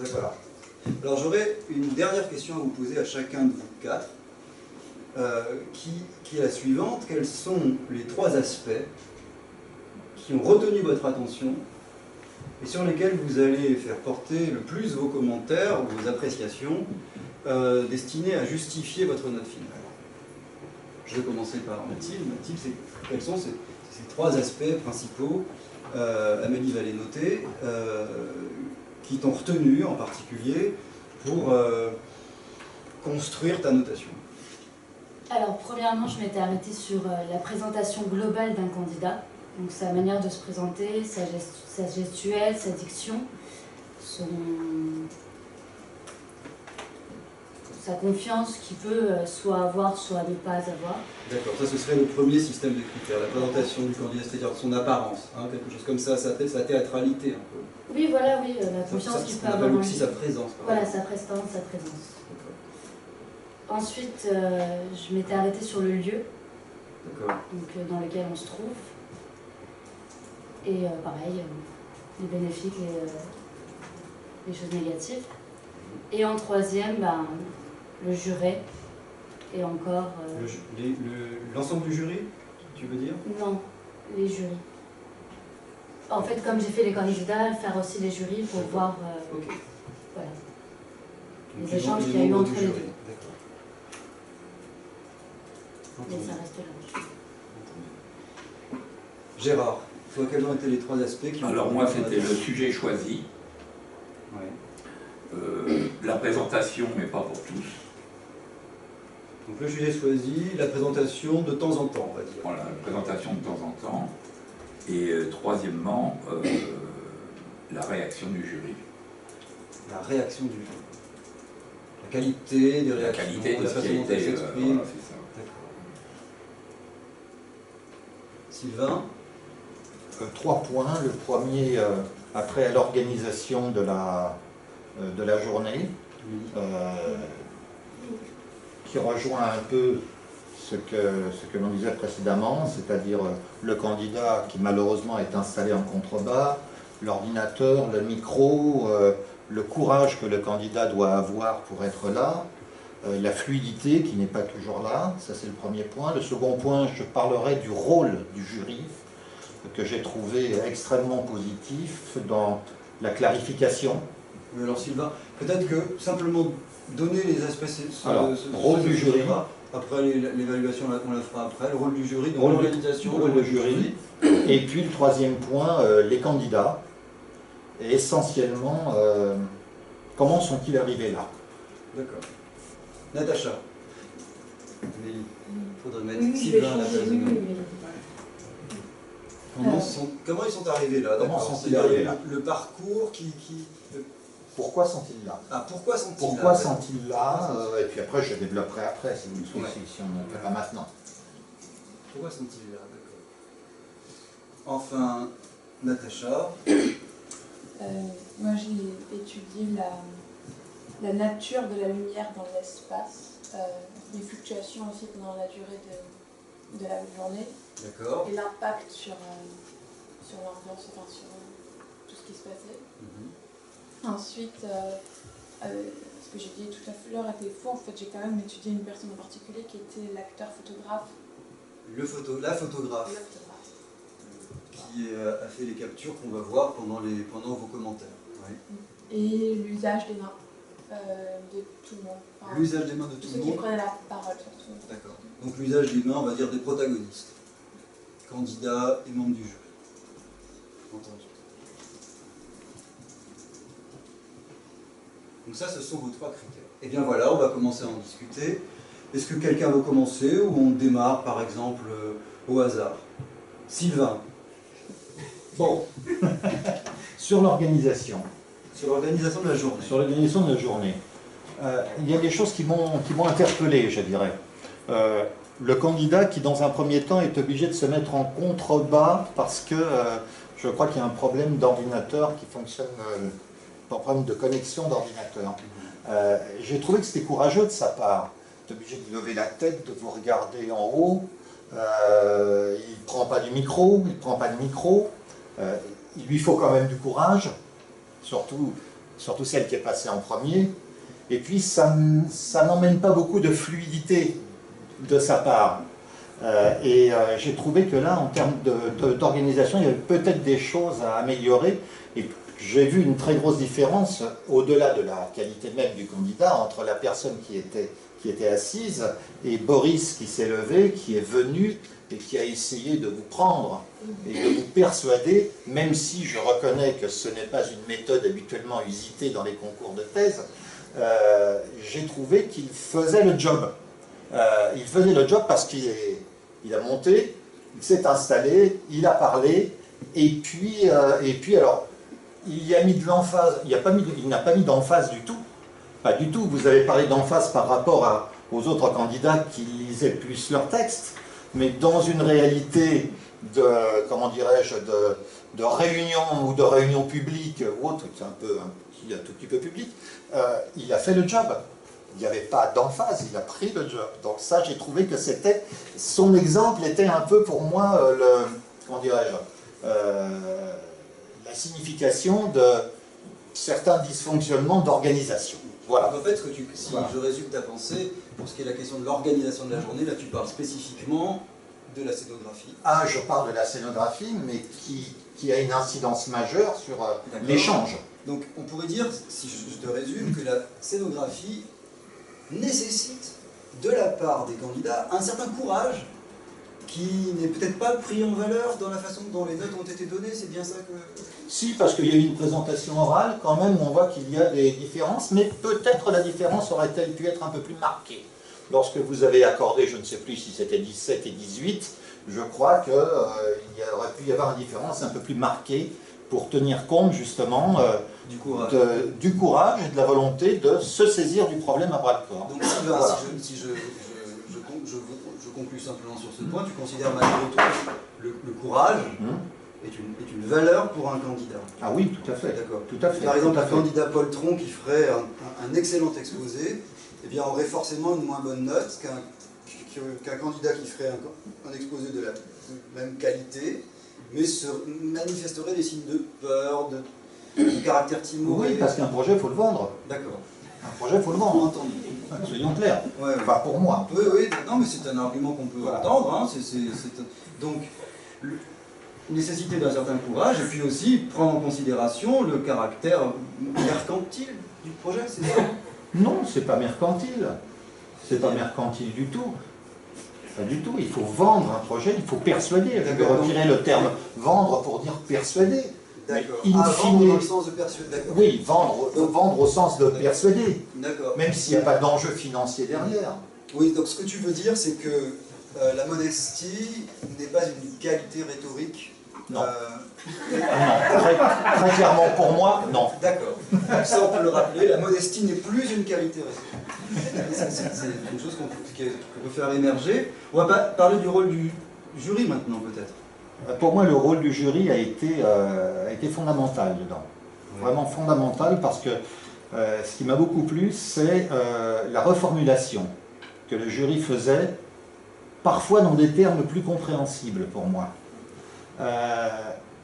Voilà. Alors j'aurais une dernière question à vous poser à chacun de vous quatre, qui est la suivante. Quels sont les 3 aspects qui ont retenu votre attention et sur lesquels vous allez faire porter le plus vos commentaires ou vos appréciations destinées à justifier votre note finale? Je vais commencer par Mathilde. Mathilde, quels sont ces 3 aspects principaux, Amélie va les noter, qui t'ont retenu en particulier pour construire ta notation? Alors, premièrement, je m'étais arrêtée sur la présentation globale d'un candidat. Donc, sa manière de se présenter, sa gestuelle, sa diction, sa confiance qu'il peut soit avoir, soit ne pas avoir. D'accord, ça ce serait le premier système de critères, la présentation du candidat, c'est-à-dire son apparence, hein, quelque chose comme ça, sa théâtralité un peu. Oui, voilà, oui, la confiance qu'il peut avoir. On appelle aussi sa présence. Voilà, sa prestance, sa présence. Ensuite, je m'étais arrêtée sur le lieu, donc, dans lequel on se trouve. Et pareil, les bénéfices, les choses négatives. Et en troisième, le jury. Et encore... L'ensemble du jury, tu veux dire? Non, les jurys. En fait, comme j'ai fait les candidats, faire aussi les jurys pour voir voilà, les échanges qu'il y a eu entre les deux. Mais ça reste là. Gérard, toi, quels ont été les 3 aspects qui ont... Alors moi, c'était le sujet choisi, la présentation, mais pas pour tous. Donc le sujet choisi, la présentation de temps en temps, on va dire. Voilà, la présentation de temps en temps. Et troisièmement, la réaction du jury. La réaction du jury. La qualité des réactions, la qualité de la ce façon qui a dont été, elle s'exprime. voilà, c'est ça. Sylvain? 3 points. Le premier, après l'organisation de la journée, qui rejoint un peu ce que l'on disait précédemment, c'est-à-dire le candidat qui malheureusement est installé en contrebas, l'ordinateur, le micro, le courage que le candidat doit avoir pour être là, la fluidité qui n'est pas toujours là, ça c'est le premier point. Le second point, je parlerai du rôle du jury, que j'ai trouvé extrêmement positif dans la clarification. Oui, alors Sylvain, peut-être que simplement donner les aspects... rôle du jury. Après l'évaluation, on la fera après. Le rôle du jury, donc l'organisation, le rôle du jury. Et puis le troisième point, les candidats. Et essentiellement, comment sont-ils arrivés là? D'accord. Natacha. Amélie. Il faudrait mettre Oui, Sylvain à la place de oui, Amélie. Comment ils sont arrivés là? Comment sont-ils arrivés là? Le parcours Pourquoi sont-ils là? Ah, pourquoi sont-ils là? Pourquoi sont-ils là? Et puis après, je développerai après, si vous le souhaitez, si on n'en fait pas maintenant. Pourquoi sont-ils là? D'accord. Enfin, Natacha. Moi, j'ai étudié la nature de la lumière dans l'espace, les fluctuations aussi pendant la durée de la journée. D'accord. Et l'impact sur l'ambiance, enfin sur tout ce qui se passait. Ensuite, ce que j'ai dit tout à l'heure était faux. En fait, j'ai quand même étudié une personne en particulier qui était l'acteur photographe. La photographe. Qui a fait les captures qu'on va voir pendant vos commentaires. Oui. Et l'usage des mains de tout le monde. Enfin, l'usage des mains de tout le monde. Ceux qui prenaient la parole surtout. D'accord. Donc l'usage des mains, on va dire des protagonistes. Candidats et membres du jury. Entendu. Donc ça, ce sont vos 3 critères. Et bien voilà, on va commencer à en discuter. Est-ce que quelqu'un veut commencer ou on démarre par exemple au hasard? Sylvain. Bon, sur l'organisation. Sur l'organisation de la journée. Sur l'organisation de la journée. Il y a des choses qui m'ont interpellé, je dirais. Le candidat qui, dans un premier temps, est obligé de se mettre en contrebas parce que je crois qu'il y a un problème d'ordinateur qui fonctionne, un problème de connexion d'ordinateur. J'ai trouvé que c'était courageux de sa part. Il est obligé de lever la tête, de vous regarder en haut. Il ne prend pas du micro, il ne prend pas de micro. Il lui faut quand même du courage, surtout surtout celle qui est passée en premier. Et puis ça n'emmène pas beaucoup de fluidité de sa part. J'ai trouvé que là, en termes d'organisation, il y avait peut-être des choses à améliorer. Et j'ai vu une très grosse différence, au-delà de la qualité même du candidat, entre la personne qui était assise et Boris qui s'est levé, qui est venu et qui a essayé de vous prendre et de vous persuader, même si je reconnais que ce n'est pas une méthode habituellement usitée dans les concours de thèse, j'ai trouvé qu'il faisait le job. Il faisait le job parce qu'il a monté, il s'est installé, il a parlé, et puis alors, il y a mis de l'emphase, il n'a pas mis d'emphase du tout. Pas du tout. Vous avez parlé d'emphase par rapport aux autres candidats qui lisaient plus leur texte, mais dans une réalité de, comment dirais-je, de réunion ou de réunion publique ou autre, c'est un tout petit peu public, il a fait le job. Il n'y avait pas d'emphase, il a pris le job. Donc ça, j'ai trouvé que son exemple était un peu pour moi comment dirais-je, la signification de certains dysfonctionnements d'organisation. Voilà. En fait, si je résume ta pensée, pour ce qui est la question de l'organisation de la journée, là tu parles spécifiquement de la scénographie. Ah, je parle de la scénographie, mais qui a une incidence majeure sur l'échange. Donc on pourrait dire, si je te résume, que la scénographie nécessite de la part des candidats un certain courage qui n'est peut-être pas pris en valeur dans la façon dont les notes ont été données, c'est bien ça que... Si, parce qu'il y a eu une présentation orale, quand même, on voit qu'il y a des différences, mais peut-être la différence aurait-elle pu être un peu plus marquée. Lorsque vous avez accordé, je ne sais plus si c'était 17 et 18, je crois qu'il aurait pu y avoir une différence un peu plus marquée pour tenir compte justement du courage et de la volonté de se saisir du problème à bras-le-corps. Donc Sylvain, voilà. Si je conclue simplement sur ce point, tu considères malgré tout le courage est une valeur pour un candidat. Ah oui, tout à fait. D'accord. Tout à fait. Par exemple, un candidat Poltron qui ferait un excellent exposé, eh bien, aurait forcément une moins bonne note qu'un candidat qui ferait un exposé de la même qualité, mais manifesterait des signes de peur, de caractère timoré. Oui, parce qu'un projet, il faut le vendre. D'accord. Un projet, il faut le vendre. Entendu. Soyons clairs. Ouais, enfin, pour moi. Oui, non, mais c'est un argument qu'on peut entendre. Hein. Donc, nécessité d'un certain courage, et puis aussi prendre en considération le caractère mercantile du projet, c'est ça? Non, c'est pas mercantile. C'est pas mercantile du tout. Pas du tout. Il faut vendre un projet, il faut persuader. Je vais retirer le terme vendre pour dire persuader. D'accord. Vendre dans le sens de persuader. Oui, vendre au sens de persuader. D'accord. Même s'il n'y a pas d'enjeu financier derrière. Oui, donc ce que tu veux dire, c'est que la modestie n'est pas une qualité rhétorique. Non. Non, très clairement pour moi, non. D'accord. Ça, on peut le rappeler, la modestie n'est plus une qualité rhétorique. C'est une chose qu'on peut faire émerger. On va parler du rôle du jury maintenant, peut-être. Pour moi, le rôle du jury a été fondamental dedans. Oui. Vraiment fondamental parce que ce qui m'a beaucoup plu, c'est la reformulation que le jury faisait, parfois dans des termes plus compréhensibles pour moi.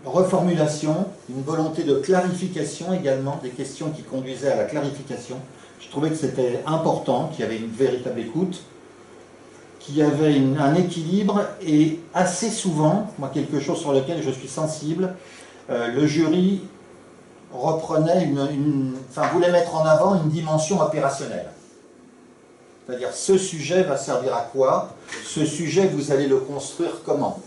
Reformulation, une volonté de clarification également, des questions qui conduisaient à la clarification. Je trouvais que c'était important, qu'il y avait une véritable écoute, qu'il y avait un équilibre, et assez souvent, moi quelque chose sur lequel je suis sensible, le jury reprenait voulait mettre en avant une dimension opérationnelle. C'est-à-dire, ce sujet va servir à quoi? Ce sujet, vous allez le construire comment?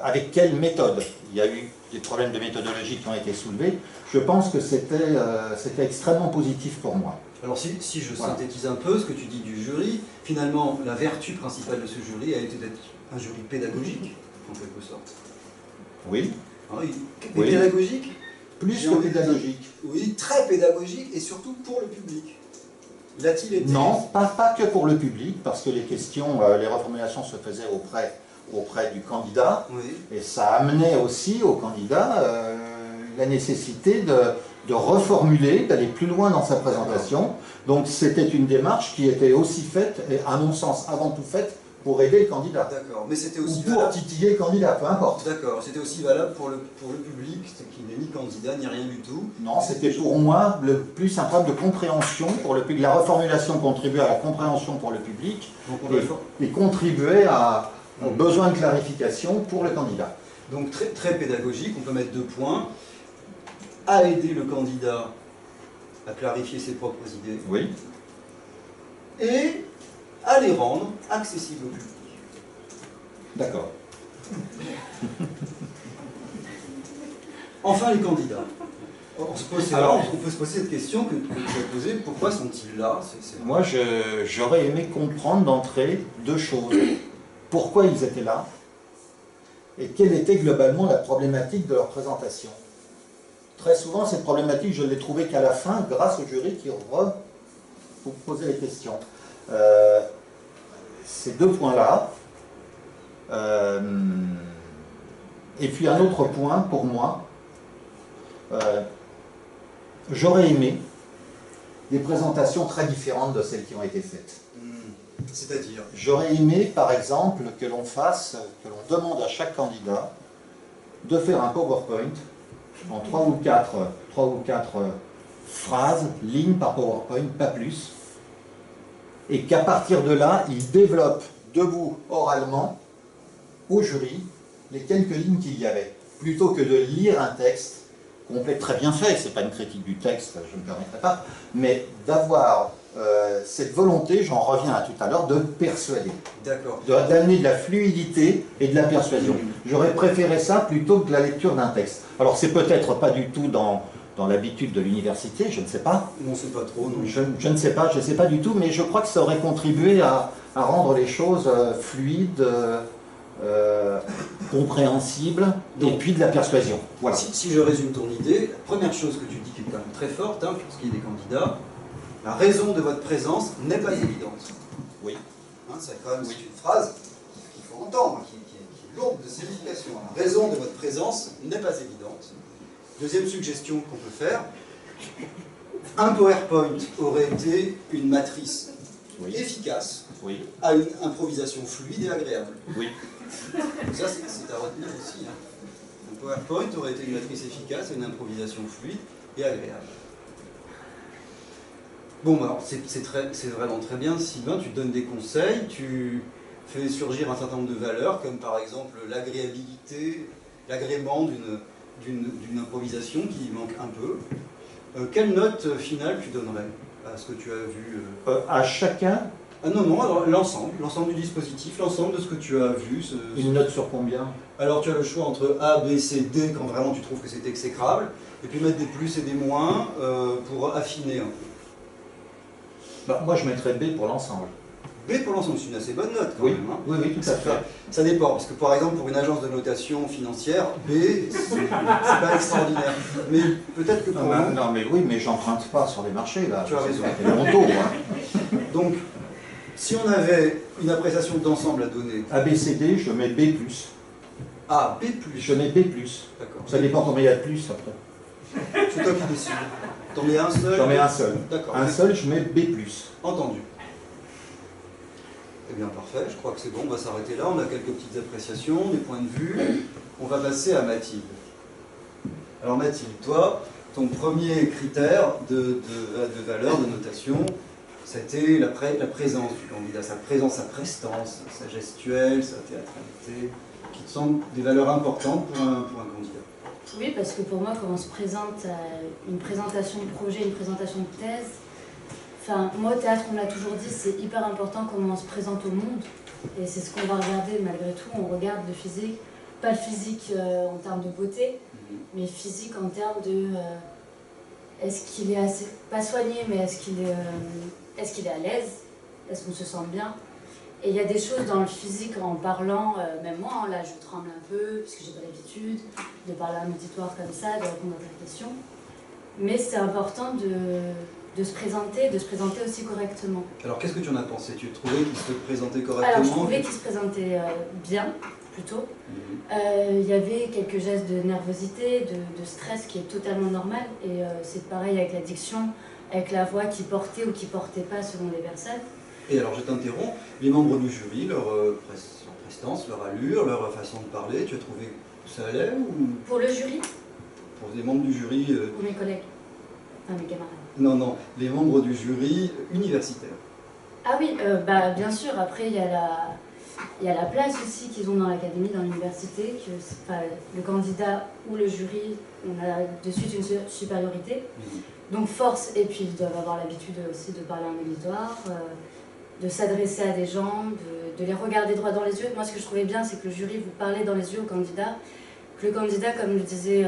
Avec quelle méthode? Il y a eu des problèmes de méthodologie qui ont été soulevés. Je pense que c'était extrêmement positif pour moi. Alors si je synthétise un peu ce que tu dis du jury, finalement, la vertu principale de ce jury a été d'être un jury pédagogique, en quelque sorte. Oui. Oui. Pédagogique? Plus que pédagogique. Oui, très pédagogique, et surtout pour le public. L'a-t-il été? Non, pas que pour le public, parce que les questions, les reformulations se faisaient auprès du candidat, oui. Et ça amenait aussi au candidat la nécessité de reformuler, d'aller plus loin dans sa présentation. Donc c'était une démarche qui était aussi faite, et à mon sens avant tout faite, pour aider le candidat. D'accord, mais c'était Ou aussi pour valable. titiller le candidat, peu importe. D'accord, c'était aussi valable pour le public, qui n'est ni candidat ni rien du tout. Non, c'était pour moi le plus un problème de compréhension pour le public. La reformulation contribuait à la compréhension pour le public Donc, on va faire- et contribuait aux besoins de clarification pour le candidat. Donc très, très pédagogique, on peut mettre 2 points. À aider le candidat à clarifier ses propres idées Oui. et à les rendre accessibles au public. D'accord. Enfin, les candidats. On peut se poser cette question que tu as posée, pourquoi sont-ils là? Moi, j'aurais aimé comprendre d'entrée 2 choses. Pourquoi ils étaient là et quelle était globalement la problématique de leur présentation. Très souvent, cette problématique, je ne l'ai trouvée qu'à la fin, grâce au jury qui vous posait les questions. Ces 2 points-là. Et puis un autre point, pour moi, j'aurais aimé des présentations très différentes de celles qui ont été faites. C'est-à-dire? J'aurais aimé, par exemple, que l'on demande à chaque candidat de faire un PowerPoint en 3 ou 4 phrases, lignes par PowerPoint, pas plus, et qu'à partir de là, il développe debout, oralement, au jury, les quelques lignes qu'il y avait, plutôt que de lire un texte complet, très bien fait, c'est pas une critique du texte, je ne me permettrai pas, mais d'avoir cette volonté, j'en reviens à tout à l'heure, de persuader, d'amener de la fluidité et de la persuasion. J'aurais préféré ça plutôt que la lecture d'un texte. Alors c'est peut-être pas du tout dans l'habitude de l'université, je ne sais pas. On ne sait pas trop, non. Je ne sais pas du tout, mais je crois que ça aurait contribué à rendre les choses fluides, compréhensibles, et puis de la persuasion. Voilà. Si je résume ton idée, la première chose que tu dis qui est quand même très forte, pour ce qui est des candidats, la raison de votre présence n'est pas évidente. Oui. C'est quand même une phrase qu'il faut entendre, qui est lourde de signification. La raison de votre présence n'est pas évidente. Deuxième suggestion qu'on peut faire, un PowerPoint aurait été une matrice efficace à une improvisation fluide et agréable. Oui. Ça, c'est à retenir aussi. Un PowerPoint aurait été une matrice efficace à une improvisation fluide et agréable. Bon, alors, c'est vraiment très bien, Sylvain, tu donnes des conseils, tu fais surgir un certain nombre de valeurs, comme par exemple l'agréabilité, l'agrément d'une improvisation qui manque un peu. Quelle note finale tu donnerais à ce que tu as vu À chacun? Ah non, alors l'ensemble du dispositif, l'ensemble de ce que tu as vu. Une note sur combien? Alors tu as le choix entre A, B, C, D, quand vraiment tu trouves que c'est exécrable, et puis mettre des plus et des moins pour affiner un peu. Moi je mettrais B pour l'ensemble. B pour l'ensemble, c'est une assez bonne note quand même. Hein. Oui, tout à fait. Ça dépend, parce que par exemple pour une agence de notation financière, B, c'est pas extraordinaire. Mais peut-être que pour nous... Non mais oui, mais j'emprunte pas sur les marchés là. Tu as raison. C'est mon taux. Hein. Donc, si on avait une appréciation d'ensemble à donner... A, B, C, D, je mets B+. Ah, B+. Je mets B+. D'accord. Ça dépend combien il y a de plus après. C'est toi qui décides. T'en mets un seul? J'en mets un seul. D'accord. Un seul, je mets B+. Entendu. Eh bien, parfait. Je crois que c'est bon. On va s'arrêter là. On a quelques petites appréciations, des points de vue. On va passer à Mathilde. Alors, Mathilde, toi, ton premier critère de valeur, de notation, c'était la présence du candidat, sa présence, sa prestance, sa gestuelle, sa théâtralité, qui te semblent des valeurs importantes pour un candidat. Oui, parce que pour moi, quand on se présente à une présentation de projet, une présentation de thèse, enfin, moi, au théâtre, on l'a toujours dit, c'est hyper important comment on se présente au monde. Et c'est ce qu'on va regarder malgré tout. On regarde le physique, pas le physique en termes de beauté, mais physique en termes de... est-ce qu'il est assez... pas soigné, mais est-ce qu'il est à l'aise? Est-ce qu'on se sent bien? Et il y a des choses dans le physique en parlant, même moi, là je tremble un peu, parce que j'ai pas l'habitude de parler à un auditoire comme ça, de répondre à ta question. Mais c'est important de se présenter aussi correctement. Alors qu'est-ce que tu en as pensé? Tu trouvais qu'il se présentait correctement? Alors je trouvais qu'il se présentait bien, plutôt. Il y avait quelques gestes de nervosité, de stress qui est totalement normal. Et c'est pareil avec la diction, avec la voix qui portait ou qui portait pas selon les personnes. Et alors je t'interromps, les membres du jury, leur prestance, leur allure, leur façon de parler, tu as trouvé que ça allait ou Pour le jury, pour les membres du jury pour mes collègues, enfin mes camarades. Non, les membres du jury universitaire. Ah oui, bah, bien sûr, après il y a la place aussi qu'ils ont dans l'académie, dans l'université, que enfin, le candidat ou le jury, on a de suite une supériorité. Donc force, et puis ils doivent avoir l'habitude aussi de parler en auditoire, de s'adresser à des gens, de les regarder droit dans les yeux. Moi ce que je trouvais bien, c'est que le jury vous parlait dans les yeux au candidat, que le candidat, comme le disait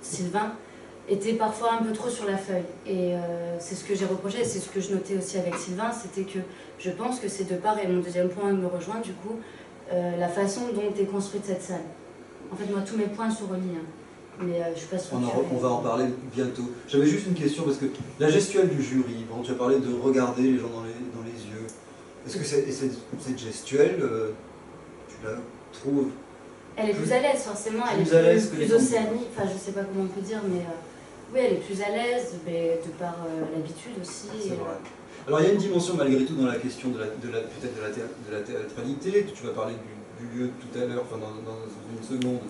Sylvain, était parfois un peu trop sur la feuille. Et c'est ce que j'ai reproché, et c'est ce que je notais aussi avec Sylvain, c'était que je pense que c'est de part, et mon deuxième point me rejoint du coup, la façon dont est construite cette salle. En fait, moi, tous mes points se relient, hein. Mais je suis pas sûre. On va en parler bientôt. J'avais juste une question, parce que la gestuelle du jury, bon, tu as parlé de regarder les gens dans les yeux. Est-ce que cette gestuelle, tu la trouves... Elle est plus à l'aise, forcément, elle plus à l'aise est que plus les océanique, enfin je sais pas comment on peut dire, mais oui, elle est plus à l'aise, mais de par l'habitude aussi. C'est vrai. Alors il y a une dimension malgré tout dans la question peut-être de la théâtralité. Tu vas parler du lieu tout à l'heure, enfin dans une seconde.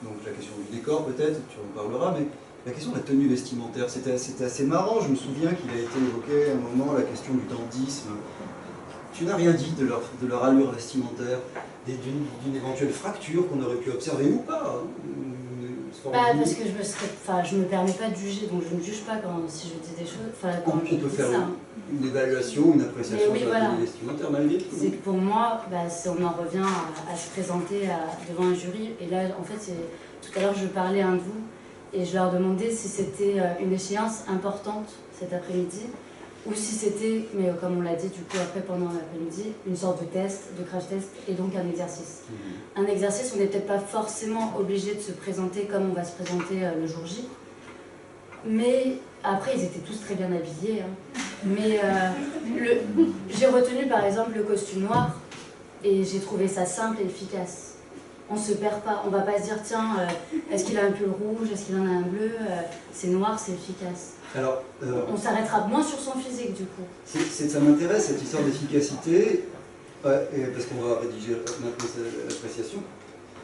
Donc la question du décor peut-être, tu en parleras, mais la question de la tenue vestimentaire, c'était assez marrant. Je me souviens qu'il a été évoqué à un moment la question du dandysme. Tu n'as rien dit de leur allure vestimentaire, d'une éventuelle fracture qu'on aurait pu observer ou pas. Parce que je me permets pas de juger, donc je ne juge pas si je dis des choses. On peut faire une évaluation, une appréciation de la tenue vestimentaire malgré tout. C'est que pour moi, on en revient à se présenter devant un jury. Et là, en fait, tout à l'heure, je parlais à un de vous et je leur demandais si c'était une échéance importante cet après-midi ou si c'était, mais comme on l'a dit du coup après pendant l'après-midi, une sorte de test, de crash test et donc un exercice. Un exercice, on n'est peut-être pas forcément obligé de se présenter comme on va se présenter le jour J, mais après ils étaient tous très bien habillés, hein. Mais j'ai retenu par exemple le costume noir et j'ai trouvé ça simple et efficace. On ne se perd pas, on ne va pas se dire tiens, est-ce qu'il a un pull rouge, est-ce qu'il en a un bleu, c'est noir, c'est efficace. Alors, on s'arrêtera moins sur son physique du coup. Ça m'intéresse cette histoire d'efficacité, parce qu'on va rédiger maintenant l'appréciation.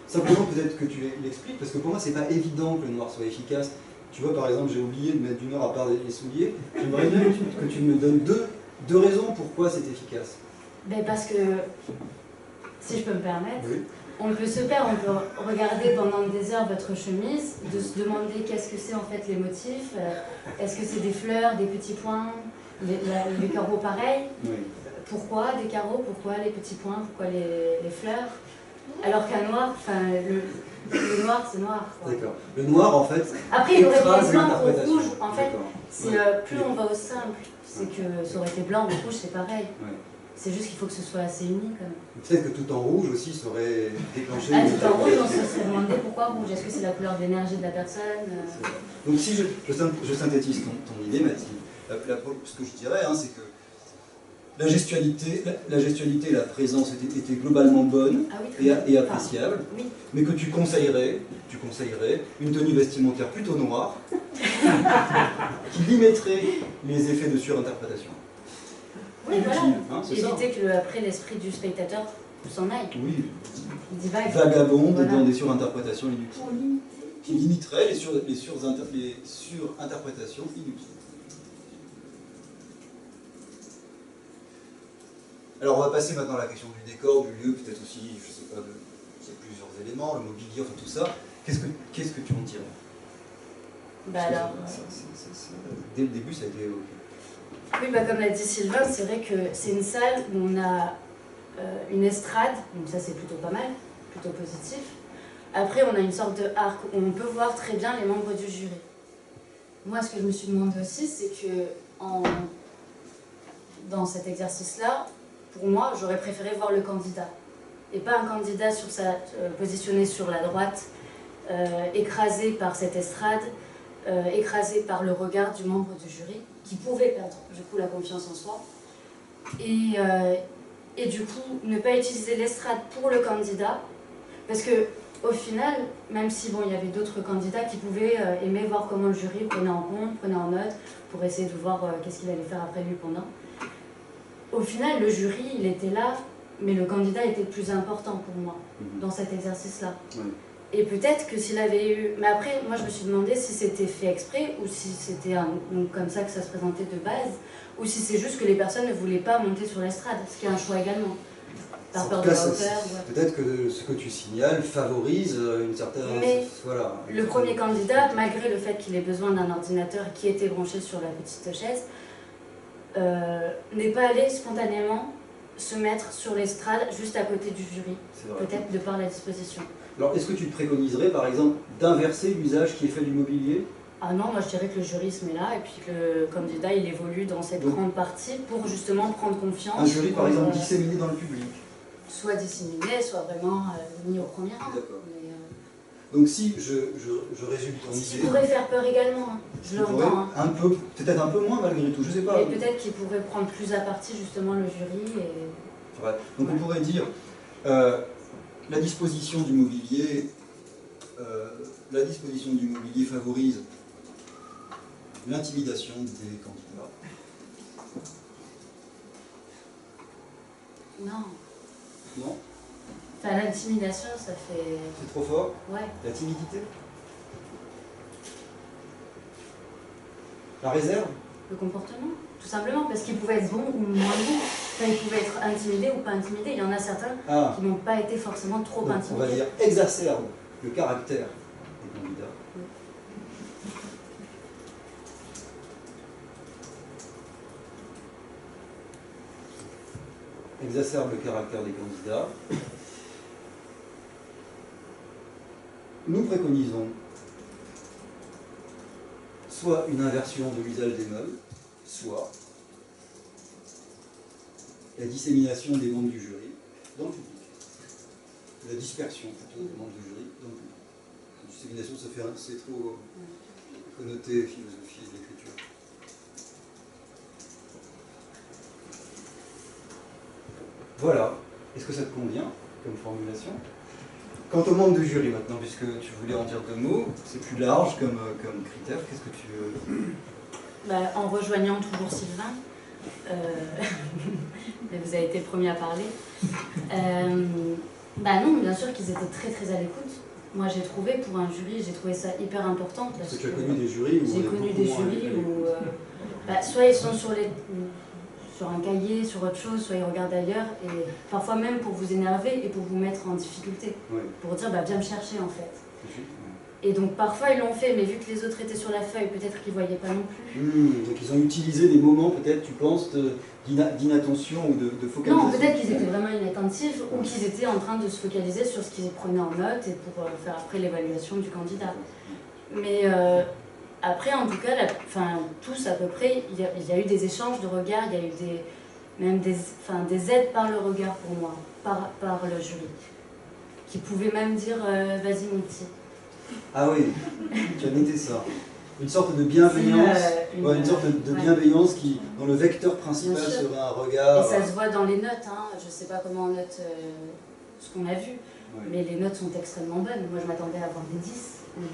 Simplement peut-être que tu l'expliques, parce que pour moi c'est pas évident que le noir soit efficace. Tu vois par exemple j'ai oublié de mettre du noir à part les souliers. J'aimerais bien que tu me donnes deux raisons pourquoi c'est efficace. Parce que, si je peux me permettre, oui. On peut se perdre, on peut regarder pendant des heures votre chemise, de se demander qu'est-ce que c'est en fait les motifs, est-ce que c'est des fleurs, des petits points, les carreaux pareils, oui. Pourquoi des carreaux, pourquoi les petits points, pourquoi les fleurs, alors qu'un noir, le noir c'est noir. D'accord. Le noir en fait. Après il aurait été blanc ou l'interprétation. rouge, en fait, plus on va au simple, c'est que ça aurait été blanc ou rouge, c'est pareil. Ouais. C'est juste qu'il faut que ce soit assez uni quand même. Peut-être que tout en rouge aussi serait déclenché. Tout en rouge, on se serait demandé pourquoi rouge. Est-ce que c'est la couleur de l'énergie de la personne Donc si je synthétise ton idée, Mathilde, ce que je dirais, c'est que la gestualité et la présence étaient globalement bonnes et appréciables, oui. Mais que tu conseillerais une tenue vestimentaire plutôt noire qui limiterait les effets de surinterprétation. Oui, voilà. Éviter que après l'esprit du spectateur s'en aille. Oui. Il divague. Vagabonde dans des surinterprétations inutiles. Qui limiterait les surinterprétations inutiles. Alors on va passer maintenant à la question du décor, du lieu, peut-être aussi, je sais pas, il y a plusieurs éléments, le mobilier, enfin tout ça. Qu'est-ce que tu en dirais? Dès le début, ça a été évoqué. Oui, comme l'a dit Sylvain, c'est vrai que c'est une salle où on a une estrade, donc ça c'est plutôt pas mal, plutôt positif. Après, on a une sorte de arc où on peut voir très bien les membres du jury. Moi, ce que je me suis demandé aussi, c'est que dans cet exercice-là, pour moi, j'aurais préféré voir le candidat. Et pas un candidat positionné sur la droite, écrasé par cette estrade, écrasé par le regard du membre du jury, qui pouvait perdre du coup la confiance en soi. Et du coup, ne pas utiliser l'estrade pour le candidat, parce que au final, même si il y avait d'autres candidats qui pouvaient aimer voir comment le jury prenait en compte, prenait en note, pour essayer de voir qu'est-ce qu'il allait faire après lui pendant. au final, le jury, il était là, mais le candidat était le plus important pour moi dans cet exercice-là. Ouais. Et peut-être que s'il avait eu... Mais après, moi, je me suis demandé si c'était fait exprès ou si c'était donc comme ça que ça se présentait de base, ou si c'est juste que les personnes ne voulaient pas monter sur l'estrade, ce qui est un choix également. Par En peur tout de cas, la hauteur. Ouais. peut-être que ce que tu signales favorise une certaine... Mais voilà, le premier candidat, malgré le fait qu'il ait besoin d'un ordinateur qui était branché sur la petite chaise, n'est pas allé spontanément se mettre sur l'estrade juste à côté du jury, peut-être de par la disposition. Alors, est-ce que tu te préconiserais, par exemple, d'inverser l'usage qui est fait du mobilier? Ah non, moi je dirais que le jury se met là et puis que le candidat il évolue dans cette grande partie pour justement prendre confiance. Un jury, par exemple, disséminé dans le public? Soit disséminé, soit vraiment mis au premier rang. D'accord. Donc si je résume ton idée... Il pourrait faire peur également, hein. Je l'entends. Hein. Peut-être un peu moins malgré tout, je sais pas. Et peut-être qu'il pourrait prendre plus à partie justement le jury. Et... Ouais. Donc on pourrait dire la disposition du mobilier favorise l'intimidation des candidats. Non. Non? Enfin, l'intimidation, ça fait... C'est trop fort? Ouais. La timidité? La réserve? Le comportement, tout simplement, parce qu'il pouvait être bon ou moins bon. Enfin, il pouvait être intimidé ou pas intimidé. Il y en a certains qui n'ont pas été forcément trop donc, intimidés. on va dire exacerbe le caractère des candidats. Exacerbe le caractère des candidats. Nous préconisons soit une inversion de l'usage des meubles, soit la dissémination des membres du jury dans le public. La dispersion plutôt des membres du jury dans le public. La dissémination, c'est trop connoté philosophie de l'écriture. Voilà. Est-ce que ça te convient comme formulation? Quant aux membres du jury maintenant, puisque tu voulais en dire 2 mots, c'est plus large comme critère, qu'est-ce que tu veux? En rejoignant toujours Sylvain, vous avez été le premier à parler. Non, bien sûr qu'ils étaient très très à l'écoute. Moi j'ai trouvé, pour un jury, j'ai trouvé ça hyper important. Parce que tu as connu des jurys où... J'ai connu des jurys où soit ils sont sur un cahier, sur autre chose, soit ils regardent ailleurs, et parfois même pour vous énerver et pour vous mettre en difficulté, pour dire viens me chercher en fait. Et donc parfois ils l'ont fait, mais vu que les autres étaient sur la feuille, peut-être qu'ils ne voyaient pas non plus. Donc ils ont utilisé des moments peut-être, tu penses, d'inattention ou de focalisation? Non, peut-être qu'ils étaient vraiment inattentifs ou qu'ils étaient en train de se focaliser sur ce qu'ils prenaient en note et pour faire après l'évaluation du candidat. Mais après, en tout cas, tous à peu près, il y a eu des échanges de regards, il y a eu même des aides par le regard pour moi, par le jury, qui pouvaient même dire vas-y mon petit. Ah oui, tu as noté ça. Une sorte de bienveillance, une sorte de bienveillance qui, dont le vecteur principal serait un regard. Et ça se voit dans les notes, hein. Je ne sais pas comment on note ce qu'on a vu, mais les notes sont extrêmement bonnes. Moi je m'attendais à avoir des 10.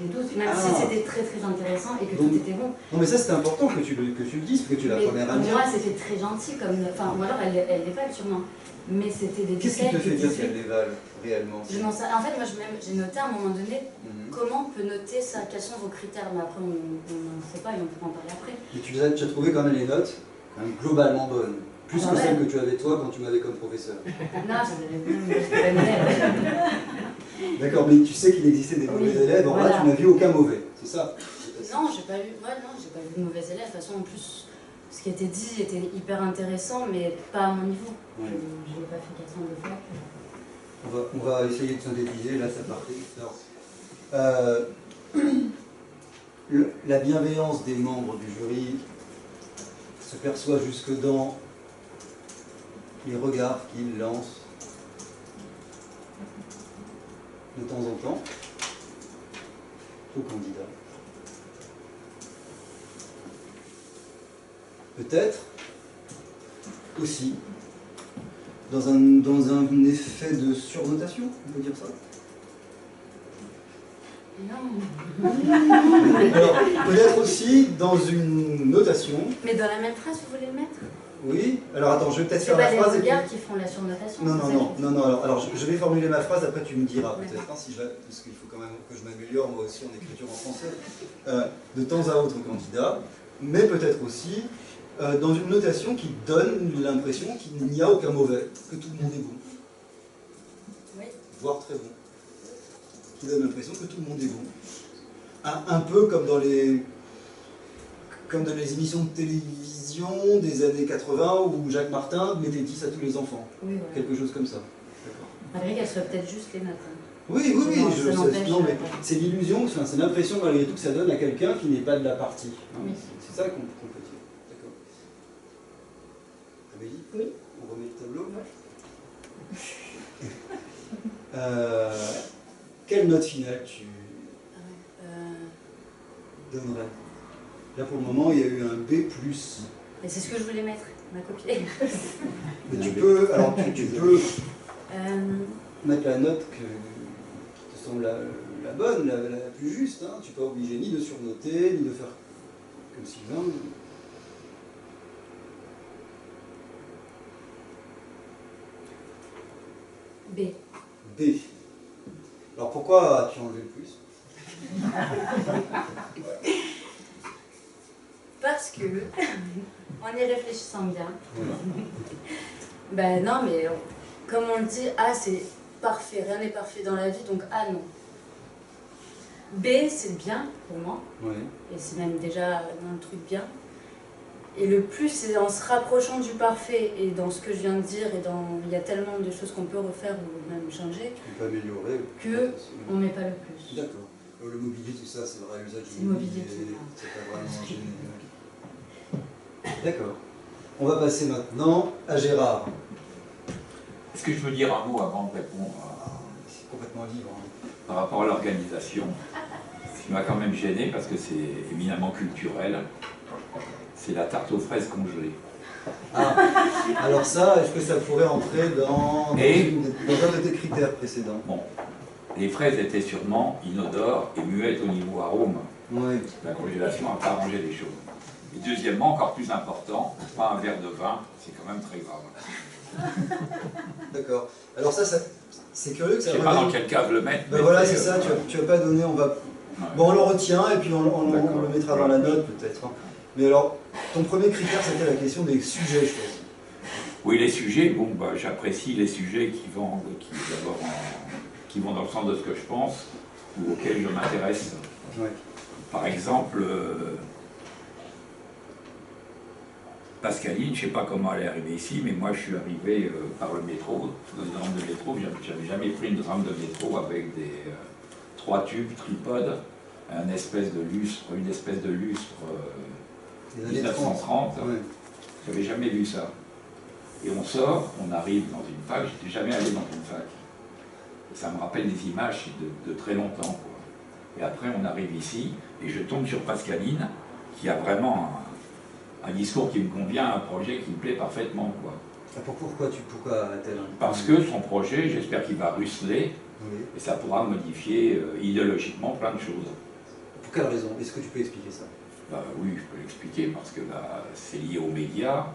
Des 12, même si c'était très très intéressant et que tout était bon. Non mais ça c'était important que tu le dises, parce que tu es la première à le dire. Pour moi c'était très gentil, ou alors elle l'évale sûrement. Mais c'était des Qu'est-ce qui te fait dire qu'elle l'évale réellement? En fait moi j'ai noté à un moment donné comment on peut noter ça, quels sont vos critères, mais après on ne sait pas et on peut en parler après. Et tu as trouvé quand même les notes quand même globalement bonnes, plus que celles que tu avais toi quand tu m'avais comme professeur. Non, j'avais D'accord, mais tu sais qu'il existait des mauvais élèves, en vrai tu n'as vu aucun mauvais, c'est ça? Non, j'ai pas vu de mauvais élèves. De toute façon, en plus, ce qui était dit était hyper intéressant, mais pas à mon niveau. Je n'ai pas fait 400 de fac. On va essayer de synthétiser, là ça partait. La bienveillance des membres du jury se perçoit jusque dans les regards qu'ils lancent de temps en temps aux candidats. Peut-être aussi dans un effet de surnotation, on peut dire ça? Non. Alors, peut-être aussi dans une notation. Mais dans la même phrase, vous voulez le mettre? Oui, alors attends, je vais peut-être C'est faire pas la les phrase. Et puis- regards qui font la surnotation. Non, c'est non, ça non, que- non, non, alors je vais formuler ma phrase, après tu me diras Ouais. peut-être, hein, si parce qu'il faut quand même que je m'améliore moi aussi en écriture en français, de temps à autre candidat, mais peut-être aussi dans une notation qui donne l'impression qu'il n'y a aucun mauvais, que tout le monde est bon, Oui. voire très bon, qui donne l'impression que tout le monde est bon. Un peu comme dans les émissions de télévision des années 80 où Jacques Martin mettait 10 à tous les enfants, Oui, voilà. quelque chose comme ça. D'accord. Malgré qu'elles soient peut-être juste les notes. Hein. Oui, oui, oui, Non, je ça n'empêche, non, mais ouais. c'est l'illusion, enfin, c'est l'impression malgré tout que ça donne à quelqu'un qui n'est pas de la partie. Hein. Oui. C'est ça qu'on peut dire. D'accord. Amélie, Oui. on remet le tableau. Quelle note finale tu Ah ouais. donnerais? Là pour le moment il y a eu un B+. Et c'est ce que je voulais mettre, ma copié. Mais tu peux, alors tu peux Euh, mettre la note qui te semble la bonne, la plus juste. Hein. Tu n'es pas obligé ni de surnoter, ni de faire comme Sylvain. B. B. Alors pourquoi as-tu enlevé le plus? Parce que, en y réfléchissant bien, Voilà. ben non, mais comme on le dit, A c'est parfait, rien n'est parfait dans la vie, donc A non. B c'est bien pour moi, Ouais. et c'est même déjà dans le truc bien. Et le plus, c'est en se rapprochant du parfait et dans ce que je viens de dire, et il y a tellement de choses qu'on peut refaire ou même changer, Tu peux améliorer. que on met pas le plus. D'accord. Le mobilier, tout ça, c'est le réusage C'est du le mobilier, tout ça. C'est pas vraiment gêné. D'accord. On va passer maintenant à Gérard. Est-ce que je veux dire un mot avant de répondre C'est complètement libre. Hein. par rapport à l'organisation? Ce qui m'a quand même gêné parce que c'est éminemment culturel. C'est la tarte aux fraises congelée. Ah, alors ça, est-ce que ça pourrait entrer dans un de tes critères précédents? Bon, les fraises étaient sûrement inodores et muettes au niveau arôme. Oui. La congélation n'a pas arrangé les choses. Et deuxièmement, encore plus important, pas un verre de vin, c'est quand même très grave. D'accord. Alors ça c'est curieux que Je ça ne sais pas dans revienne. quel cas le mettre. Ben mais voilà, c'est ça, tu as pas donné, on va... ouais. Bon, on le retient et puis on D'accord. le mettra dans la note peut-être. Hein. Mais alors, ton premier critère, c'était la question des sujets choisis. Oui, les sujets, bon, bah, j'apprécie les sujets d'abord qui vont dans le sens de ce que je pense ou auxquels je m'intéresse. Ouais. Par exemple, Pascaline, je ne sais pas comment elle est arrivée ici, mais moi je suis arrivé par le métro, une drame de métro. J'avais jamais pris une drame de métro avec des 3 tubes, tripodes, une espèce de lustre Les années 1930. Ouais. J'avais jamais vu ça. Et on sort, on arrive dans une fac, j'étais jamais allé dans une fac. Et ça me rappelle des images de très longtemps, quoi. Et après, on arrive ici, et je tombe sur Pascaline, qui a vraiment un discours qui me convient, un projet qui me plaît parfaitement, quoi. Ah, pourquoi a-t-elle un... Parce que son projet, j'espère qu'il va ruisseler, Oui. et ça pourra modifier idéologiquement plein de choses. Pour quelle raison? Est-ce que tu peux expliquer ça? Bah, oui, je peux l'expliquer, parce que bah, c'est lié aux médias,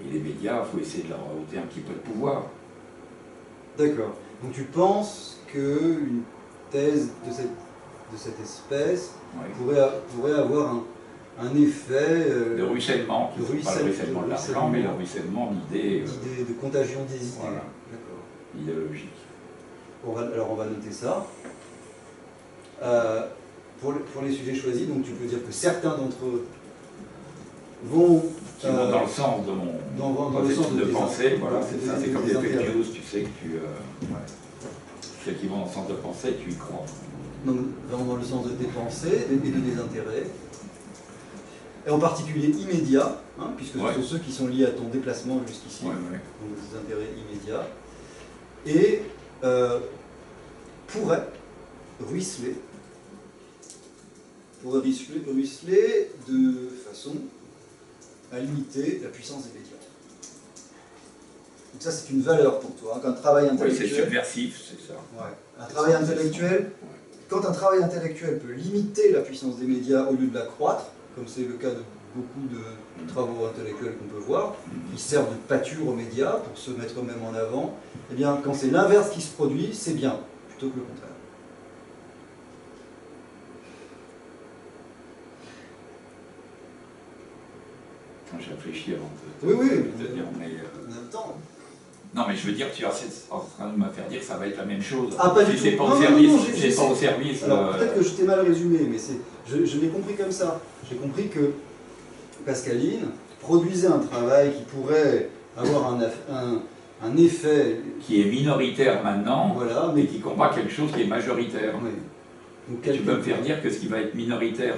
et les médias, il faut essayer de leur ôter un petit peu de pouvoir. D'accord. Donc tu penses qu'une thèse de cette espèce Ouais. pourrait avoir un effet De ruissellement, de pas le ruissellement de l'argent, mais le ruissellement d'idées d'idées, de contagion des idées. Voilà. D'accord. idéologiques. Alors on va noter ça. Pour les sujets choisis, donc tu peux dire que certains d'entre eux vont Qui vont dans le sens de mon dans le sens de tes pensée, voilà, de- c'est ça, de- c'est de comme tes des intérêts. fake news, tu sais que ceux qui vont dans le sens de pensée, tu y crois. Donc, vraiment dans le sens de tes pensées et de tes intérêts. Et en particulier immédiats, hein, puisque Ouais. ce sont ceux qui sont liés à ton déplacement jusqu'ici, Ouais. donc des intérêts immédiats, et pourrait ruisseler de façon à limiter la puissance des médias. Donc ça c'est une valeur pour toi, hein, qu'un travail Oui, c'est intellectuel... subversif, c'est ça. Ouais. Un travail intellectuel, quand un travail intellectuel peut limiter la puissance des médias au lieu de la croître, comme c'est le cas de beaucoup de travaux intellectuels qu'on peut voir, qui servent de pâture aux médias pour se mettre eux-mêmes en avant, eh bien, quand c'est l'inverse qui se produit, c'est bien, plutôt que le contraire. J'ai réfléchi avant Oui, oui, de te dire, mais... on a le temps. Non, mais je veux dire, tu es en train de me faire dire que ça va être la même chose. Ah, pas du C'est tout. pas Non, au non, service. non, C'est pas au service. Alors, peut-être que je t'ai mal résumé, mais je l'ai compris comme ça. J'ai compris que Pascaline produisait un travail qui pourrait avoir un effet... Qui est minoritaire maintenant, Voilà, mais mais qui combat quelque chose qui est majoritaire. oui. Donc, Tu peux me faire dire que ce qui va être minoritaire,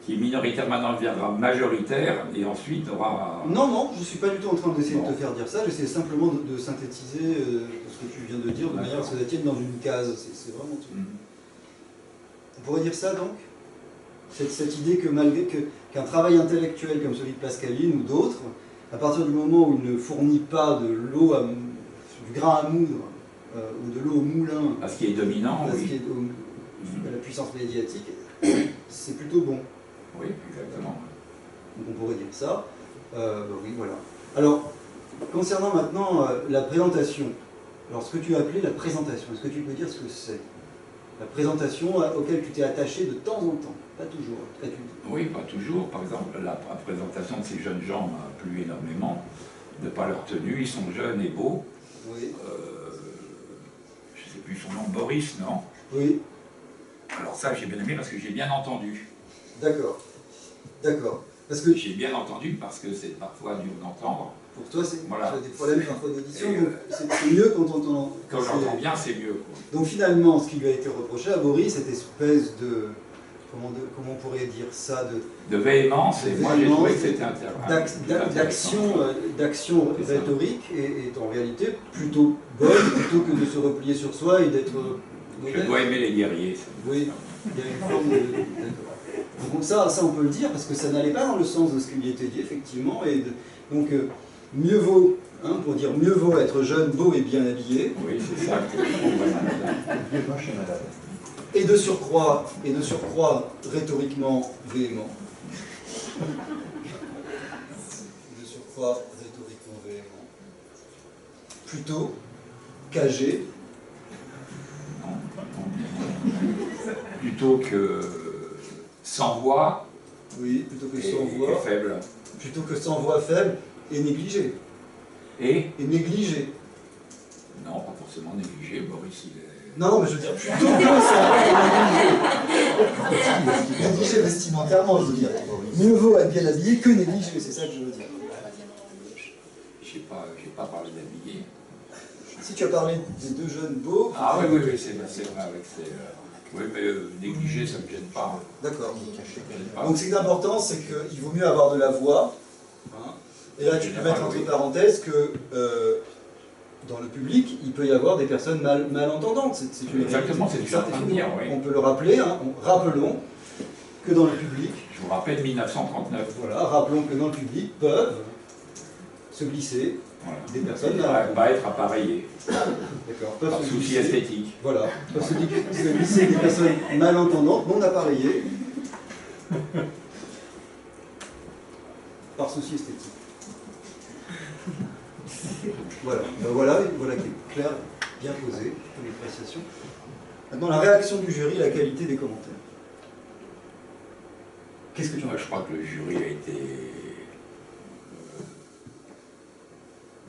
qui est minoritaire maintenant deviendra majoritaire, et ensuite aura... Non, non, je ne suis pas du tout en train d'essayer Bon. de te faire dire ça, j'essaie simplement de synthétiser ce que tu viens de dire de manière à ce que ça tienne dans une case. C'est vraiment tout. Mhm. On pourrait dire ça donc cette idée que malgré qu'un travail intellectuel comme celui de Pascaline ou d'autres, à partir du moment où il ne fournit pas de l'eau, du grain à moudre, ou de l'eau au moulin, À ce qui est dominant, à ce oui. qui est à la puissance médiatique, c'est plutôt bon. Oui, exactement. Donc on pourrait dire ça. Oui, voilà. Alors, concernant maintenant la présentation, alors ce que tu as appelé la présentation, est-ce que tu peux dire ce que c'est? La présentation auquel tu t'es attaché de temps en temps, pas toujours. Oui, pas toujours. Par exemple, la présentation de ces jeunes gens m'a plu énormément, de par leur tenue. Ils sont jeunes et beaux. Oui. Je ne sais plus son nom, Boris, non? Oui, Alors ça, j'ai bien aimé parce que j'ai bien entendu. d'accord. D'accord. Parce que J'ai bien entendu parce que c'est parfois dur d'entendre. pour toi, Voilà. tu as des problèmes parfois d'audition, Et, donc c'est mieux quand on entend. Quand j'entends bien, c'est mieux, quoi. Donc finalement, ce qui lui a été reproché à Boris, cette espèce comment on pourrait dire ça, De véhémence, et moi j'ai trouvé que c'était d'action rhétorique est en réalité plutôt bonne, plutôt que de se replier sur soi et d'être Je modeste. dois aimer les guerriers. Oui, il y a une forme de... D'accord. Donc ça on peut le dire, parce que ça n'allait pas dans le sens de ce qui lui était dit, effectivement, donc mieux vaut, pour dire mieux vaut être jeune, beau et bien habillé, Oui, c'est ça que je trouve vraiment. Moche et malade. et de surcroît rhétoriquement véhément. De surcroît rhétoriquement véhément. Plutôt qu'âgé. Plutôt que sans voix Oui, plutôt que et, sans voix. et faible. Plutôt que sans voix faible et négligé. Et Négligé. non, pas forcément négligé, Boris il est... Non, mais je veux dire plutôt que sans voix et négligé. Négligé vestimentairement, je veux dire. Mieux vaut être bien habillé que négligé, c'est ça que je veux dire. J'ai pas parlé d'habillé. Si tu as parlé des deux jeunes beaux... Ah oui, c'est vrai, avec ces... oui, mais négligé, ça ne me gêne pas. D'accord. Ça me gêne pas. Donc ce qui est important, c'est qu'il vaut mieux avoir de la voix. Hein. Et là, tu peux mettre entre parenthèses que dans le public, il peut y avoir des personnes malentendantes. C'est une Exactement, c'est ce que je suis en train de dire, oui. On peut le rappeler. Rappelons que dans le public, Je vous rappelle 1939. voilà, rappelons que dans le public peuvent se glisser Voilà. des personnes Pas être appareillé, D'accord. Peuvent par se souci glisser. esthétique. Voilà, peuvent se glisser des personnes malentendantes, non appareillées, par souci esthétique. Voilà, voilà qui est clair, bien posé, comme appréciation. Maintenant, la réaction du jury, la qualité des commentaires. Qu'est-ce que tu en Moi, as? je crois que le jury a été...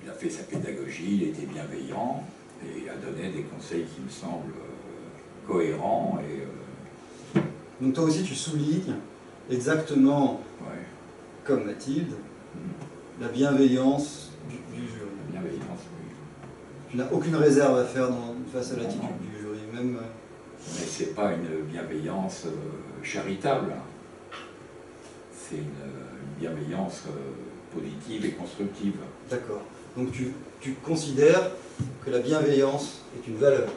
il a fait sa pédagogie, il était bienveillant, et il a donné des conseils qui me semblent cohérents et... Donc toi aussi, tu soulignes exactement, ouais, comme Mathilde, la bienveillance du jury. la bienveillance, oui. Tu n'as aucune réserve à faire face à l'attitude Non. du jury, même... Mais c'est pas une bienveillance charitable. C'est une bienveillance positive et constructive. D'accord. Donc tu considères que la bienveillance est une valeur,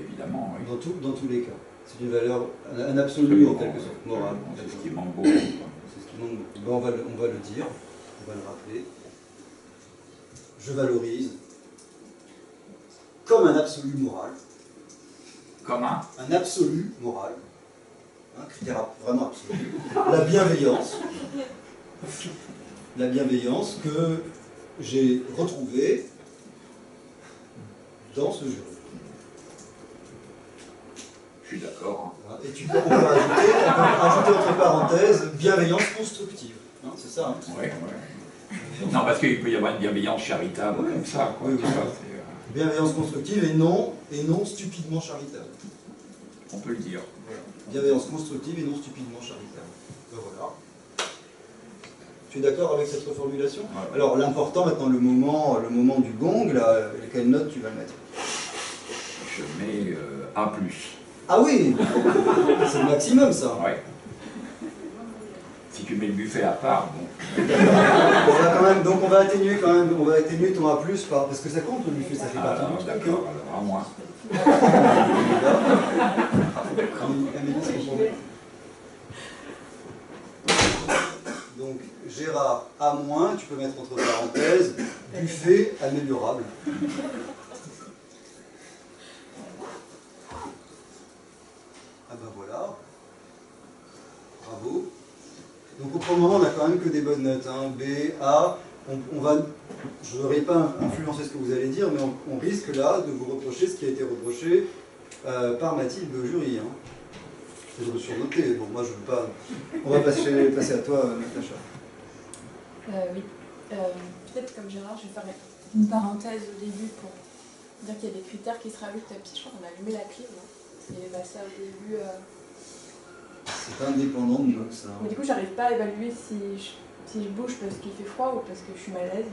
Évidemment, oui. dans tous les cas. C'est une valeur, un absolu en quelque sorte, morale. C'est ce qui manque beaucoup. C'est ce qui manque beaucoup. Ben, on va le dire, on va le rappeler. Je valorise comme un absolu moral. Comment? Un absolu moral. critère vraiment absolu, la bienveillance. La bienveillance que j'ai retrouvée dans ce jury. Je suis d'accord. Hein. Et on peut rajouter entre parenthèses bienveillance constructive. Hein, c'est ça. Hein. Ouais. Non, parce qu'il peut y avoir une bienveillance charitable comme ça. Quoi, oui. ça bienveillance constructive et non stupidement charitable. On peut le dire. Voilà. Bienveillance constructive et non stupidement charitable. Ben voilà. Tu es d'accord avec cette reformulation? Ouais. Alors l'important maintenant, le moment du gong, là, quelle note tu vas mettre? Je mets A+. Ah oui. C'est le maximum ça. Ouais. Si tu mets le buffet à part, bon. On va atténuer ton A+, parce que ça compte le buffet, ça fait partie du truc. D'accord, alors à moins. Donc Gérard A-, tu peux mettre entre parenthèses, buffet améliorable. Ah ben voilà. Bravo. Donc pour le moment, on n'a quand même que des bonnes notes. Hein. B, A. Je ne voudrais pas influencer ce que vous allez dire, mais on risque là de vous reprocher ce qui a été reproché par Mathilde au jury. Hein. Je me suis noté. Bon, moi je ne veux pas. On va passer à toi, Natacha. Oui. Peut-être comme Gérard, je vais faire une parenthèse au début pour dire qu'il y a des critères qui se rajoutent à petit. Je crois qu'on a allumé la clim. Il y avait pas ça au début. C'est indépendant de nous, ça. Mais du coup, j'arrive pas à évaluer si je bouge parce qu'il fait froid ou parce que je suis mal à l'aise.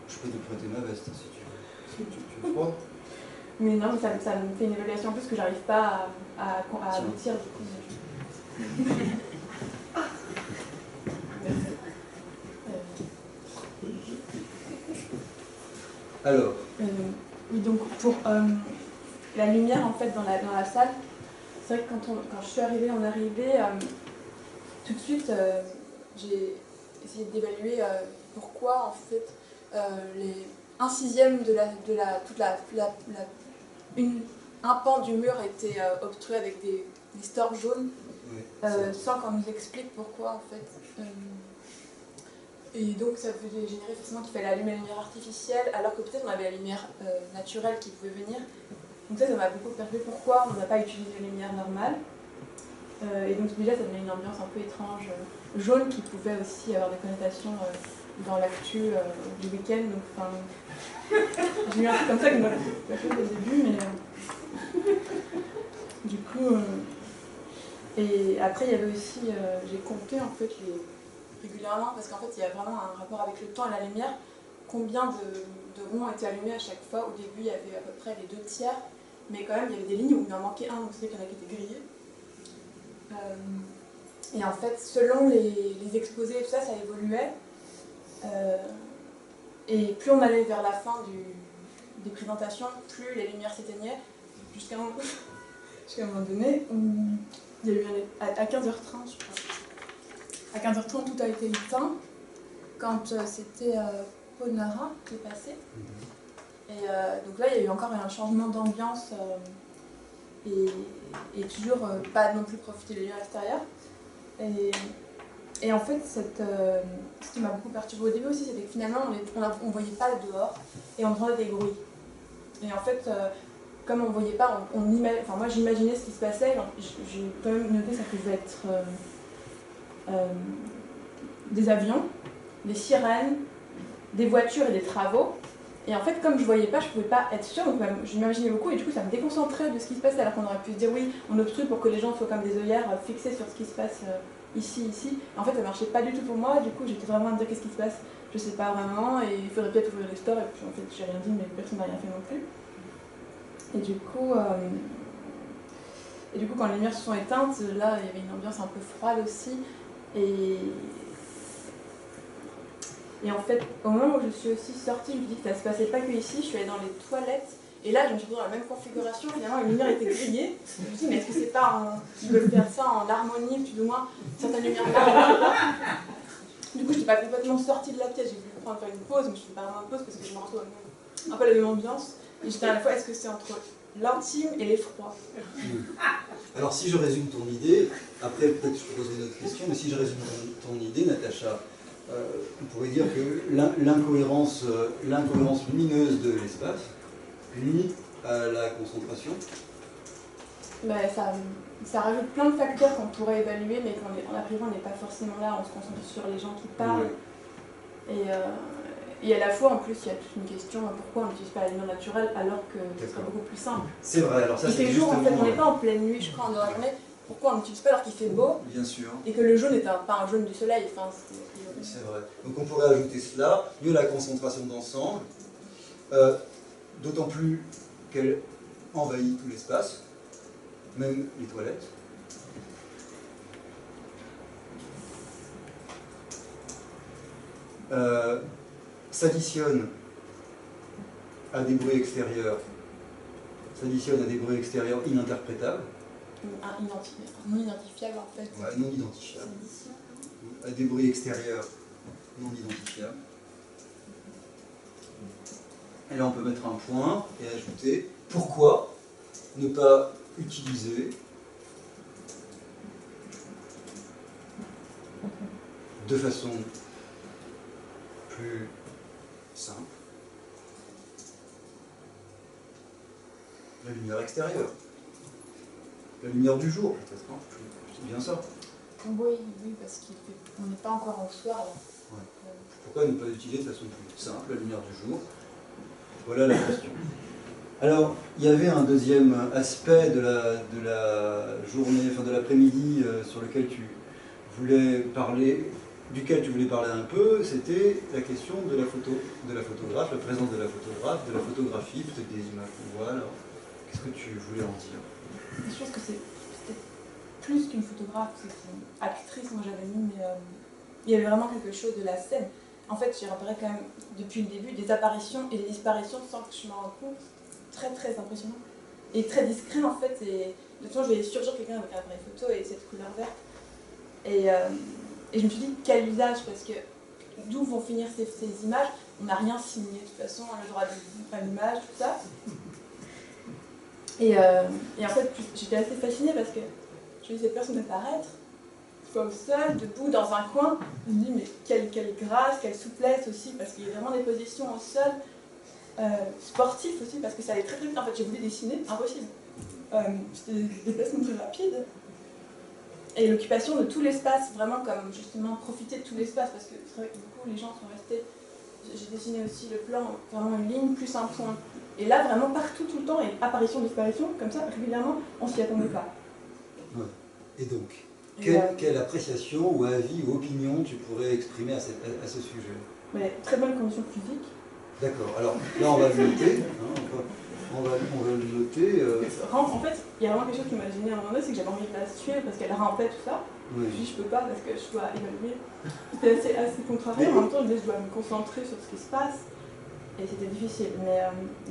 Je peux te prêter ma veste si tu veux. Si tu veux froid. Mais non, ça me fait une évaluation en plus que j'arrive pas à aboutir. Du coup. Alors oui, donc pour la lumière en fait dans la salle, c'est vrai que quand je suis arrivée, tout de suite j'ai essayé d'évaluer pourquoi en fait un sixième de un pan du mur était obstrué avec des stores jaunes, sans qu'on nous explique pourquoi en fait. Et donc ça faisait générer forcément qu'il fallait allumer la lumière artificielle, alors que peut-être on avait la lumière naturelle qui pouvait venir. Donc ça m'a beaucoup perturbé pourquoi on n'a pas utilisé la lumière normale. Et donc déjà ça donnait une ambiance un peu étrange, jaune, qui pouvait aussi avoir des connotations dans l'actu du week-end. Donc j'ai eu un truc comme ça qui m'a fait au début, mais du coup... Et après il y avait aussi, j'ai compté en fait régulièrement, parce qu'en fait il y a vraiment un rapport avec le temps et la lumière, combien de ronds étaient allumés à chaque fois. Au début il y avait à peu près les 2/3, mais quand même il y avait des lignes où il en manquait un, donc c'est qu'il y en a qui étaient grillés. Et en fait selon les exposés et tout ça, ça évoluait. Et plus on allait vers la fin des présentations, plus les lumières s'éteignaient, jusqu'à un moment donné où il y a eu à 15h30 je crois. À 15h30, tout a été éteint quand c'était Ponara qui est passé. Et donc là, il y a eu encore un changement d'ambiance et toujours pas non plus profiter des lieux extérieurs. Et en fait, ce qui m'a beaucoup perturbée au début aussi, c'était que finalement, on voyait pas dehors et on entendait des bruits. Et en fait, comme on voyait pas, moi j'imaginais ce qui se passait. J'ai quand même noté que ça pouvait être des avions, des sirènes, des voitures et des travaux. Et en fait, comme je voyais pas, je pouvais pas être sûre, donc je m'imaginais beaucoup et du coup ça me déconcentrait de ce qui se passait, alors qu'on aurait pu se dire oui, on obstrue pour que les gens soient comme des œillères fixés sur ce qui se passe ici. En fait, ça marchait pas du tout pour moi, du coup j'étais vraiment à me dire qu'est-ce qui se passe, je sais pas vraiment, et il faudrait peut-être ouvrir les stores, et puis en fait j'ai rien dit, mais personne n'a rien fait non plus. Et du coup, quand les lumières se sont éteintes, là il y avait une ambiance un peu froide aussi. Et en fait, au moment où je suis aussi sortie, je me dis que ça se passait pas que ici, je suis allée dans les toilettes, et là je me suis retrouvée dans la même configuration, finalement les lumières étaient grillées. Je me dis mais est-ce que c'est pas je peux faire ça en harmonie, plus ou moins, certaines lumières là. Du coup je n'étais pas complètement sortie de la pièce, j'ai voulu faire une pause, mais je ne fais pas vraiment une pause parce que je me retrouve un peu la même ambiance. Et j'étais à la fois, est-ce que c'est entre l'intime et l'effroi. Alors si je résume ton idée, après peut-être que je peux poser une autre question, mais si je résume ton idée, Natacha, on pourrait dire que l'incohérence lumineuse de l'espace nuit à la concentration. Mais ça rajoute plein de facteurs qu'on pourrait évaluer, mais en arrivant, on n'est pas forcément là, on se concentre sur les gens qui parlent. Ouais. Et à la fois, en plus, il y a toute une question, pourquoi on n'utilise pas la lumière naturelle alors que ce serait beaucoup plus simple. C'est vrai, alors ça il c'est fait jour, en fait, on n'est justement... pas en pleine nuit, je crois, en journée. Pourquoi on n'utilise pas alors qu'il fait beau Bien sûr. et que le jaune n'est pas un jaune du soleil, enfin, C'est vrai. Donc on pourrait ajouter cela, mieux la concentration d'ensemble, d'autant plus qu'elle envahit tout l'espace, même les toilettes. S'additionne à des bruits extérieurs, ininterprétables. Non identifiable en fait. Ouais, non identifiables. À des bruits extérieurs non identifiables. Et là on peut mettre un point et ajouter pourquoi ne pas utiliser de façon plus simple la lumière extérieure, la lumière du jour peut-être, non? C'est bien ça. Oui, parce qu'on n'est pas encore en soir là. Ouais. Pourquoi ne pas utiliser de façon plus simple la lumière du jour? Voilà la question. Alors, il y avait un deuxième aspect de la journée, enfin de l'après-midi sur lequel tu voulais parler, duquel tu voulais parler un peu, c'était la question de la photographe, la présence de la photographe, de la photographie, peut-être des images qu'on voit. Alors, qu'est-ce que tu voulais en dire? Je pense que c'était plus qu'une photographe, c'est une actrice, moi j'avais mis, mais il y avait vraiment quelque chose de la scène. En fait, j'ai repéré quand même, depuis le début, des apparitions et des disparitions sans que je m'en rende compte. Très très impressionnant. Et très discret en fait. Et de toute façon, je voyais surgir quelqu'un avec un appareil photo et cette couleur verte. Et je me suis dit, quel usage? Parce que d'où vont finir ces images? On n'a rien signé. De toute façon, on a le droit de faire l'image, tout ça. Et en fait, j'étais assez fascinée parce que je voyais cette personne apparaître, soit au sol, debout, dans un coin. Je me dis, mais quelle grâce, quelle souplesse aussi, parce qu'il y a vraiment des positions au sol, sportives aussi, parce que ça allait très très vite. En fait, j'ai voulu dessiner, impossible. C'était des déplacements très rapides. Et l'occupation de tout l'espace, vraiment comme justement profiter de tout l'espace, parce que c'est vrai que du coup, les gens sont restés. J'ai dessiné aussi le plan, vraiment une ligne plus un point. Et là, vraiment partout, tout le temps, et apparition, disparition, comme ça, régulièrement, on s'y attendait pas. Ouais. Et donc, quelle appréciation ou avis ou opinion tu pourrais exprimer à ce sujet? Mais très bonne condition physique. D'accord, alors là on va le noter. On va le noter. En fait, il y a vraiment quelque chose qui m'a gêné à un moment donné, c'est que j'avais envie de la suivre parce qu'elle rampait tout ça. Oui. Je dis, je peux pas parce que je dois évaluer. C'était assez contrarié, en même temps, je disais, je dois me concentrer sur ce qui se passe. Et c'était difficile, mais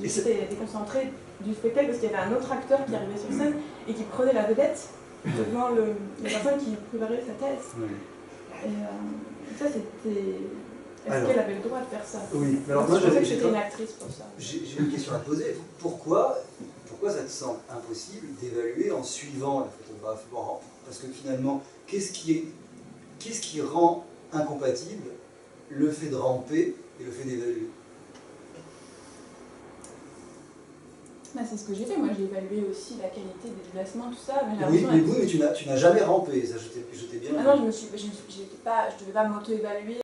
j'étais déconcentrée du spectacle parce qu'il y avait un autre acteur qui arrivait sur scène et qui prenait la vedette devant la personne qui préparait sa thèse. Oui. Et ça, c'était... Est-ce qu'elle avait le droit de faire ça? Oui, alors moi je pensais que c'était une actrice pour ça. J'ai une question à te poser. Pourquoi ça te semble impossible d'évaluer en suivant la photographe? Parce que finalement, qu'est-ce qui rend incompatible le fait de ramper et le fait d'évaluer? Bah, c'est ce que j'ai fait, moi j'ai évalué aussi la qualité des déplacements, tout ça. Mais Oui, mais tu n'as jamais rampé, ça je t'ai bien. Ah non, je devais pas m'auto-évaluer.